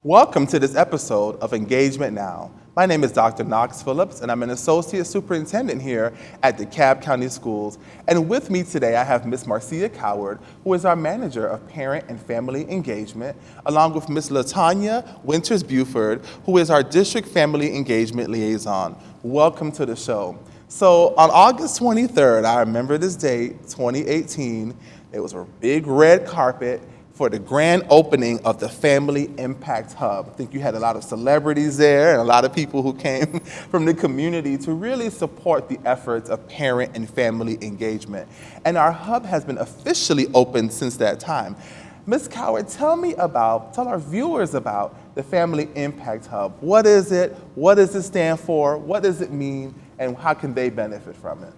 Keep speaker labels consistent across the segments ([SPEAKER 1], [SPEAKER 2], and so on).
[SPEAKER 1] Welcome to this episode of Engagement Now. My name is Dr. Knox Phillips, and I'm an Associate Superintendent here at DeKalb County Schools. And with me today, I have Ms. Marcia Coward, who is our Manager of Parent and Family Engagement, along with Ms. LaTanya Winters-Buford, who is our District Family Engagement Liaison. Welcome to the show. So on August 23rd, I remember this date, 2018, it was a big red carpet for the grand opening of the Family Impact Hub. I think you had a lot of celebrities there and a lot of people who came from the community to really support the efforts of parent and family engagement. And our hub has been officially open since that time. Ms. Coward, tell our viewers about the Family Impact Hub. What is it? What does it stand for? What does it mean? And how can they benefit from it?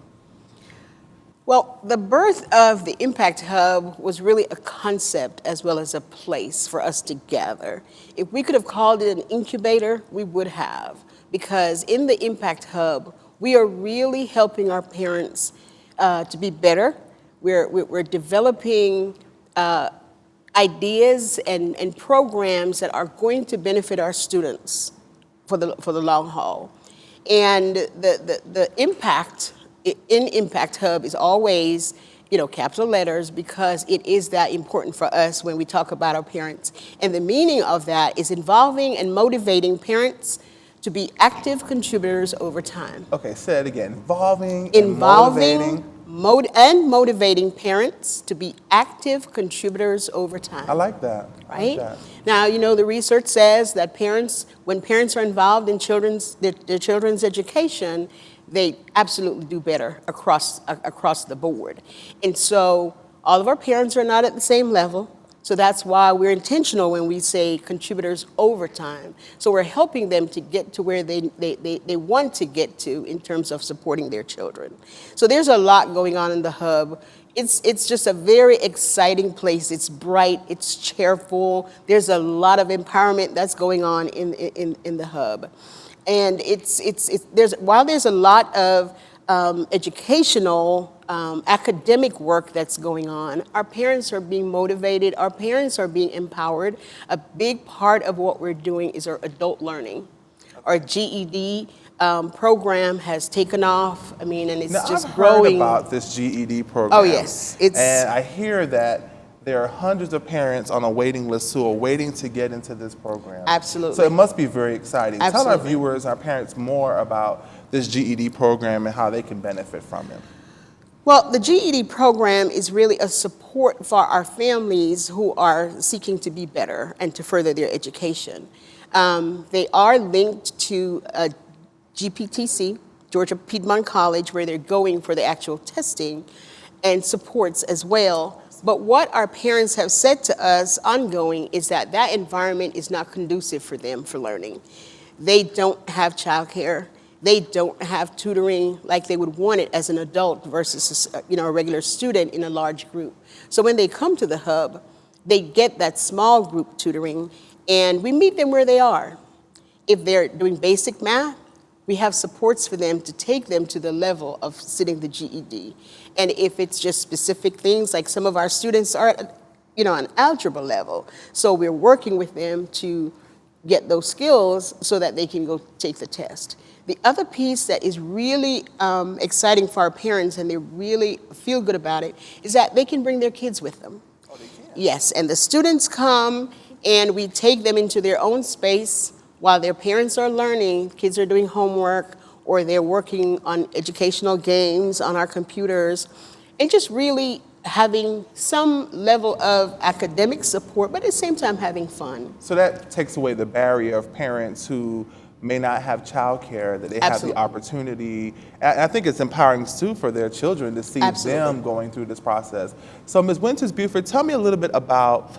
[SPEAKER 2] Well, the birth of the Impact Hub was really a concept as well as a place for us to gather. If we could have called it an incubator, we would have, because in the Impact Hub, we are really helping our parents to be better. We're developing ideas and programs that are going to benefit our students for the long haul. And the impact in Impact Hub is always, capital letters, because it is that important for us when we talk about our parents. And the meaning of that is involving and motivating parents to be active contributors over time.
[SPEAKER 1] Okay, say it again. Involving
[SPEAKER 2] motivating parents to be active contributors over time.
[SPEAKER 1] I like that.
[SPEAKER 2] Right? Now, the research says that when parents are involved in their children's education, they absolutely do better across the board. And so all of our parents are not at the same level. So that's why we're intentional when we say contributors over time. So we're helping them to get to where they want to get to in terms of supporting their children. So there's a lot going on in the hub. It's just a very exciting place. It's bright, it's cheerful. There's a lot of empowerment that's going on in the hub. And while there's a lot of educational, academic work that's going on, our parents are being motivated, our parents are being empowered. A big part of what we're doing is our adult learning. Our GED program has taken off, and it's just growing.
[SPEAKER 1] I've heard about this GED program.
[SPEAKER 2] Oh, yes.
[SPEAKER 1] And I hear that there are hundreds of parents on a waiting list who are waiting to get into this program.
[SPEAKER 2] Absolutely.
[SPEAKER 1] So it must be very exciting.
[SPEAKER 2] Absolutely.
[SPEAKER 1] Tell our viewers, our parents, more about this GED program and how they can benefit from it.
[SPEAKER 2] Well, the GED program is really a support for our families who are seeking to be better and to further their education. They are linked to GPTC, Georgia Piedmont College, where they're going for the actual testing and supports as well. But what our parents have said to us ongoing is that environment is not conducive for them for learning. They don't have childcare. They don't have tutoring like they would want it as an adult versus a regular student in a large group. So when they come to the hub, they get that small group tutoring, and we meet them where they are. If they're doing basic math, we have supports for them to take them to the level of sitting the GED. And if it's just specific things, like some of our students are at, an algebra level. So we're working with them to get those skills so that they can go take the test. The other piece that is really exciting for our parents, and they really feel good about it, is that they can bring their kids with them.
[SPEAKER 1] Oh, they can?
[SPEAKER 2] Yes, and the students come, and we take them into their own space. While their parents are learning, kids are doing homework, or they're working on educational games on our computers, and just really having some level of academic support, but at the same time having fun.
[SPEAKER 1] So that takes away the barrier of parents who may not have childcare, that they have the opportunity. And I think it's empowering too for their children to see them going through this process. So Ms. Winters-Buford, tell me a little bit about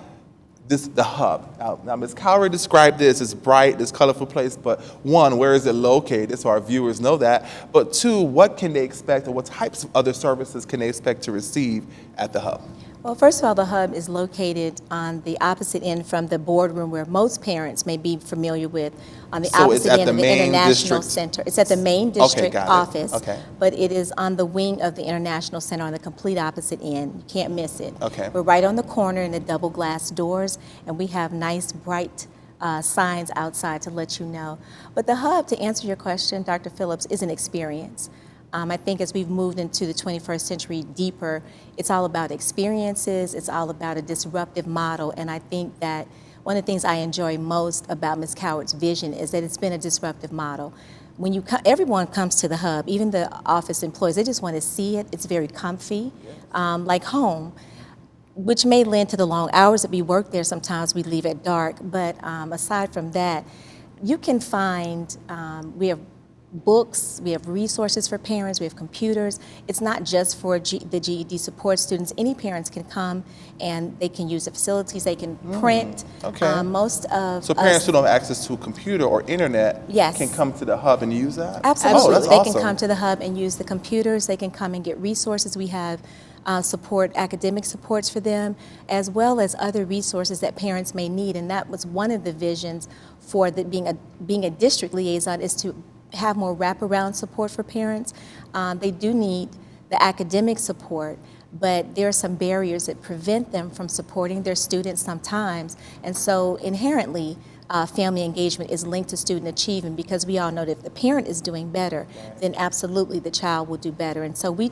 [SPEAKER 1] the hub. Now, Ms. Coward described this as bright, this colorful place, but one, where is it located, so our viewers know that, but two, what can they expect, or what types of other services can they expect to receive at the hub?
[SPEAKER 3] Well, first of all, the hub is located on the opposite end from the boardroom where most parents may be familiar with, on the opposite end of the International Center. It's at the main district office, but it is on the wing of the International Center on the complete opposite end. You can't miss it.
[SPEAKER 1] Okay.
[SPEAKER 3] We're right on the corner in the double glass doors, and we have nice, bright signs outside to let you know. But the hub, to answer your question, Dr. Phillips, is an experience. I think as we've moved into the 21st century deeper, it's all about experiences, it's all about a disruptive model, and I think that one of the things I enjoy most about Ms. Coward's vision is that it's been a disruptive model. When everyone comes to the hub, even the office employees, they just want to see it. It's very comfy, like home, which may lend to the long hours that we work there. Sometimes we leave at dark, but aside from that, you can find, we have books, we have resources for parents, we have computers. It's not just for the GED support students. Any parents can come and they can use the facilities, they can print.
[SPEAKER 1] Okay.
[SPEAKER 3] So
[SPEAKER 1] parents who don't have access to a computer or internet can come to the hub and use that?
[SPEAKER 3] Absolutely.
[SPEAKER 1] Oh, that's
[SPEAKER 3] they
[SPEAKER 1] awesome.
[SPEAKER 3] Can come to the hub and use the computers, they can come and get resources. We have academic supports for them, as well as other resources that parents may need. And that was one of the visions for being a district liaison, is to have more wraparound support for parents. They do need the academic support, but there are some barriers that prevent them from supporting their students sometimes. And so inherently, family engagement is linked to student achievement, because we all know that if the parent is doing better, then absolutely the child will do better. And so we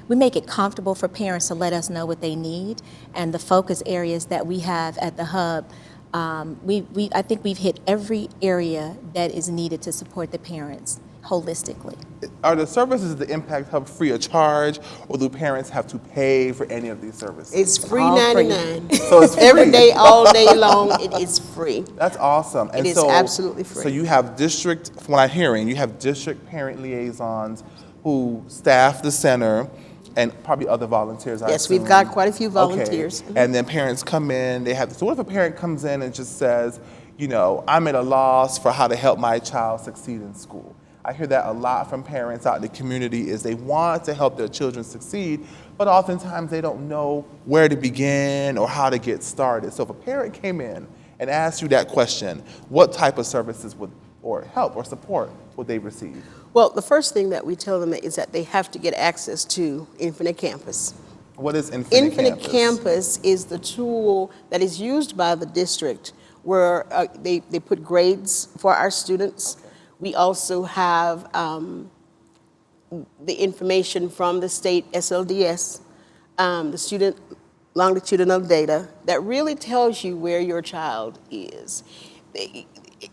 [SPEAKER 3] make it comfortable for parents to let us know what they need, and the focus areas that we have at the hub, I think we've hit every area that is needed to support the parents holistically.
[SPEAKER 1] Are the services of the Impact Hub free of charge, or do parents have to pay for any of these services?
[SPEAKER 2] It's free $99.
[SPEAKER 1] So it's free.
[SPEAKER 2] Every day, all day long, it is free.
[SPEAKER 1] That's awesome. And
[SPEAKER 2] it is absolutely free.
[SPEAKER 1] So you have district, from what I'm hearing, you have district parent liaisons who staff the center, and probably other volunteers.
[SPEAKER 2] Yes, we've got quite a few volunteers.
[SPEAKER 1] Okay. And then parents come in, so what if a parent comes in and just says, I'm at a loss for how to help my child succeed in school? I hear that a lot from parents out in the community, is they want to help their children succeed, but oftentimes they don't know where to begin or how to get started. So if a parent came in and asked you that question, what type of services or help or support would they receive?
[SPEAKER 2] Well, the first thing that we tell them is that they have to get access to Infinite Campus.
[SPEAKER 1] What is Infinite Campus?
[SPEAKER 2] Infinite Campus is the tool that is used by the district, where they put grades for our students. Okay. We also have the information from the state SLDS, the student longitudinal data, that really tells you where your child is.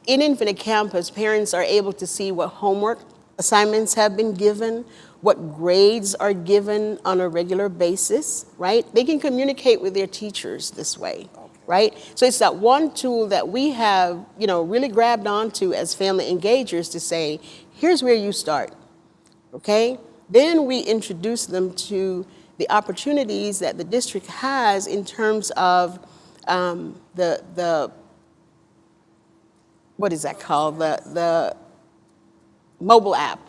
[SPEAKER 2] In Infinite Campus, parents are able to see what homework assignments have been given, what grades are given on a regular basis, right? They can communicate with their teachers this way, right? So it's that one tool that we have, really grabbed onto as family engagers to say, here's where you start, okay? Then we introduce them to the opportunities that the district has in terms of the what is that called? The mobile app.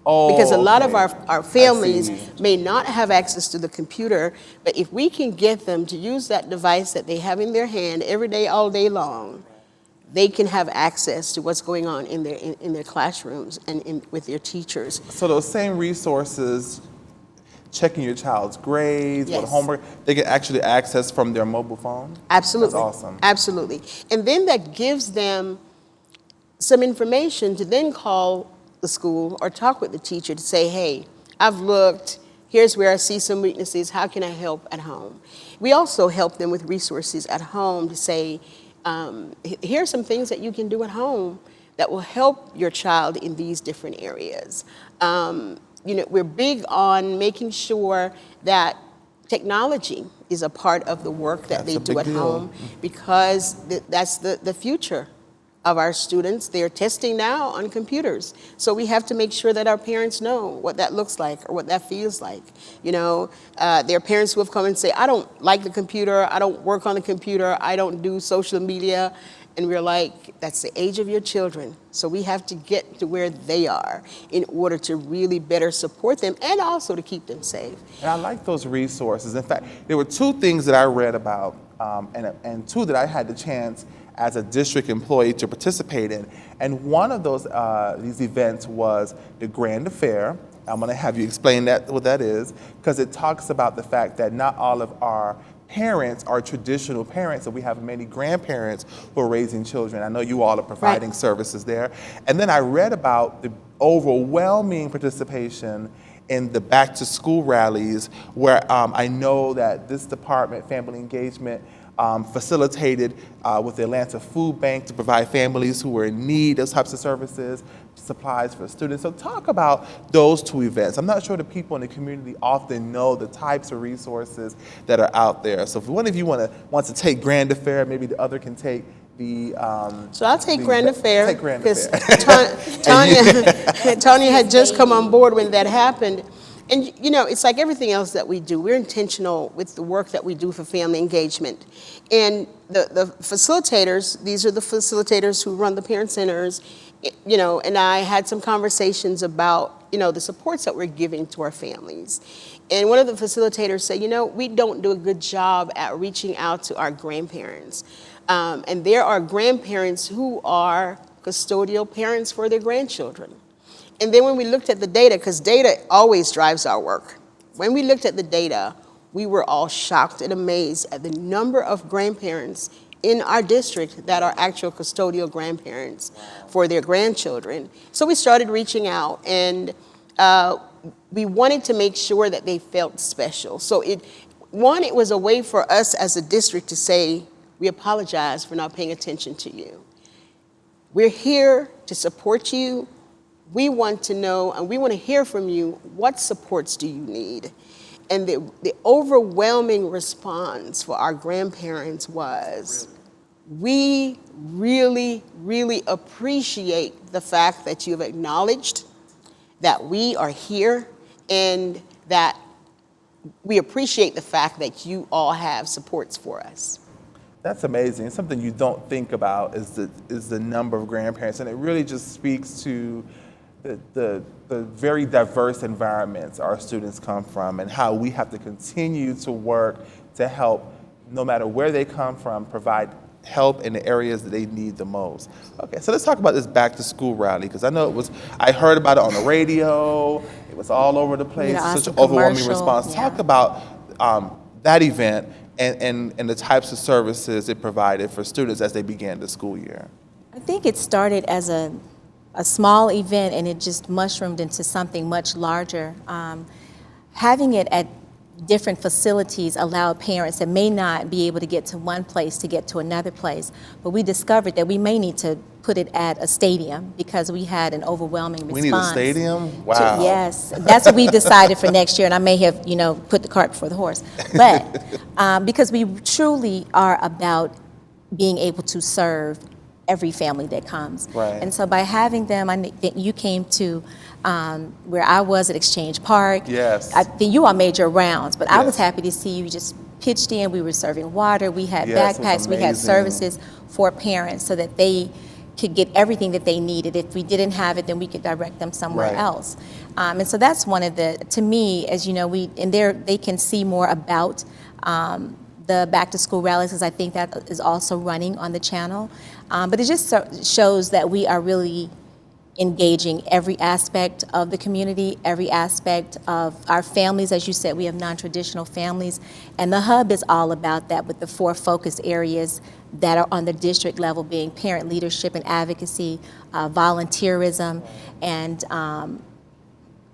[SPEAKER 2] Because a lot of our families may not have access to the computer, but if we can get them to use that device that they have in their hand every day, all day long, they can have access to what's going on in their classrooms and with their teachers.
[SPEAKER 1] So those same resources, checking your child's grades, what homework, they can actually access from their mobile phone?
[SPEAKER 2] Absolutely.
[SPEAKER 1] That's awesome.
[SPEAKER 2] Absolutely. And then that gives them some information to then call the school or talk with the teacher to say, hey, I've looked, here's where I see some weaknesses, how can I help at home? We also help them with resources at home to say, here are some things that you can do at home that will help your child in these different areas. We're big on making sure that technology is a part of the work that they do at home, because that's the future of our students. They're testing now on computers. So we have to make sure that our parents know what that looks like or what that feels like. There are parents who have come and say, I don't like the computer, I don't work on the computer, I don't do social media. And we're like, that's the age of your children. So we have to get to where they are in order to really better support them and also to keep them safe.
[SPEAKER 1] And I like those resources. In fact, there were two things that I read about and two that I had the chance as a district employee to participate in. And one of those these events was the Grand Affair. I'm going to have you explain what that is, because it talks about the fact that not all of our parents are traditional parents, and we have many grandparents who are raising children. I know you all are providing services there. And then I read about the overwhelming participation in the back to school rallies, where I know that this department, Family Engagement, facilitated with the Atlanta Food Bank to provide families who were in need of types of services, supplies for students. So talk about those two events. I'm not sure the people in the community often know the types of resources that are out there. So if one of you wants to take Grand Affair, maybe the other can take the...
[SPEAKER 2] so I'll take Grand Affair.
[SPEAKER 1] Take Grand
[SPEAKER 2] because
[SPEAKER 1] Affair.
[SPEAKER 2] Tanya had just come on board when that happened. And you know, it's like everything else that we do. We're intentional with the work that we do for family engagement. And the facilitators, these are the facilitators who run the parent centers, you know, and I had some conversations about, you know, the supports that we're giving to our families. And one of the facilitators said, you know, we don't do a good job at reaching out to our grandparents. And there are grandparents who are custodial parents for their grandchildren. And then when we looked at the data, because data always drives our work, when we looked at the data, we were all shocked and amazed at the number of grandparents in our district that are actual custodial grandparents for their grandchildren. So we started reaching out, and we wanted to make sure that they felt special. So it was a way for us as a district to say, we apologize for not paying attention to you. We're here to support you. We want to know, and we want to hear from you, what supports do you need? And the overwhelming response for our grandparents was, we really, really appreciate the fact that you've acknowledged that we are here, and that we appreciate the fact that you all have supports for us.
[SPEAKER 1] That's amazing. It's something you don't think about is the number of grandparents, and it really just speaks to the very diverse environments our students come from, and how we have to continue to work to help, no matter where they come from, provide help in the areas that they need the most. Okay, so let's talk about this back to school rally, because I know I heard about it on the radio, it was all over the place, such an overwhelming response. Yeah. Talk about that event and the types of services it provided for students as they began the school year.
[SPEAKER 3] I think it started as a small event, and it just mushroomed into something much larger. Having it at different facilities allowed parents that may not be able to get to one place to get to another place. But we discovered that we may need to put it at a stadium because we had an overwhelming response.
[SPEAKER 1] We need a stadium? Wow.
[SPEAKER 3] Yes, that's what we decided for next year, and I may have, put the cart before the horse. But because we truly are about being able to serve every family that comes.
[SPEAKER 1] Right.
[SPEAKER 3] And so by having them, I think you came to where I was at Exchange Park.
[SPEAKER 1] Yes.
[SPEAKER 3] I think you all made your rounds, but
[SPEAKER 1] yes.
[SPEAKER 3] I was happy to see you just pitched in. We were serving water, we had backpacks, we had services for parents so that they could get everything that they needed. If we didn't have it, then we could direct them somewhere else. And so that's one of to me, as you know, they can see more about the back to school rallies, because I think that is also running on the channel. But it just shows that we are really engaging every aspect of the community, every aspect of our families. As you said, we have non-traditional families, and the hub is all about that, with the 4 focus areas that are on the district level being parent leadership and advocacy, volunteerism, and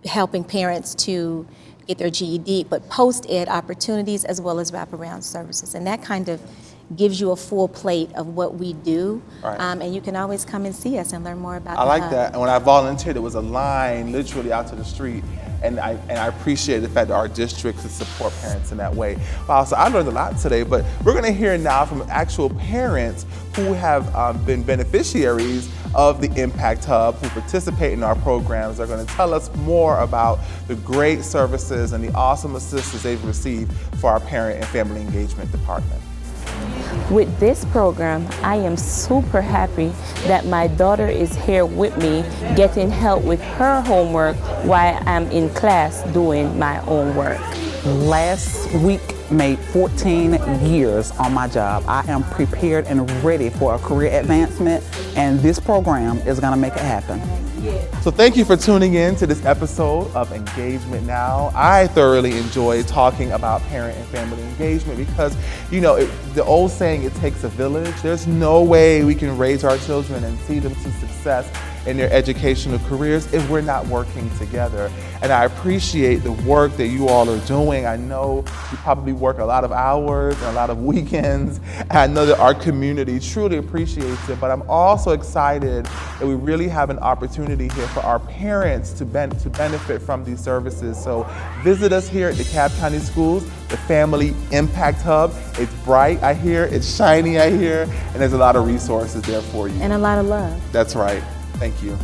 [SPEAKER 3] helping parents to get their GED, but post-ed opportunities as well as wraparound services. And that kind of gives you a full plate of what we do, and you can always come and see us and learn more about it.
[SPEAKER 1] I like that. And when I volunteered, there was a line literally out to the street, and I appreciate the fact that our district could support parents in that way. Wow, so I learned a lot today, but we're gonna hear now from actual parents who have been beneficiaries of the Impact Hub, who participate in our programs. They're gonna tell us more about the great services and the awesome assistance they've received for our parent and family engagement department.
[SPEAKER 4] With this program, I am super happy that my daughter is here with me, getting help with her homework while I'm in class doing my own work.
[SPEAKER 5] Last week made 14 years on my job. I am prepared and ready for a career advancement, and this program is going to make it happen.
[SPEAKER 1] So thank you for tuning in to this episode of Engagement Now. I thoroughly enjoy talking about parent and family engagement because, you know, the old saying, it takes a village. There's no way we can raise our children and see them to success in their educational careers if we're not working together. And I appreciate the work that you all are doing. I know you probably work a lot of hours and a lot of weekends. And I know that our community truly appreciates it, but I'm also excited that we really have an opportunity here for our parents to benefit from these services. So visit us here at DeKalb County Schools, the Family Impact Hub. It's bright, I hear, it's shiny, I hear, and there's a lot of resources there for you.
[SPEAKER 3] And a lot of love.
[SPEAKER 1] That's right. Thank you.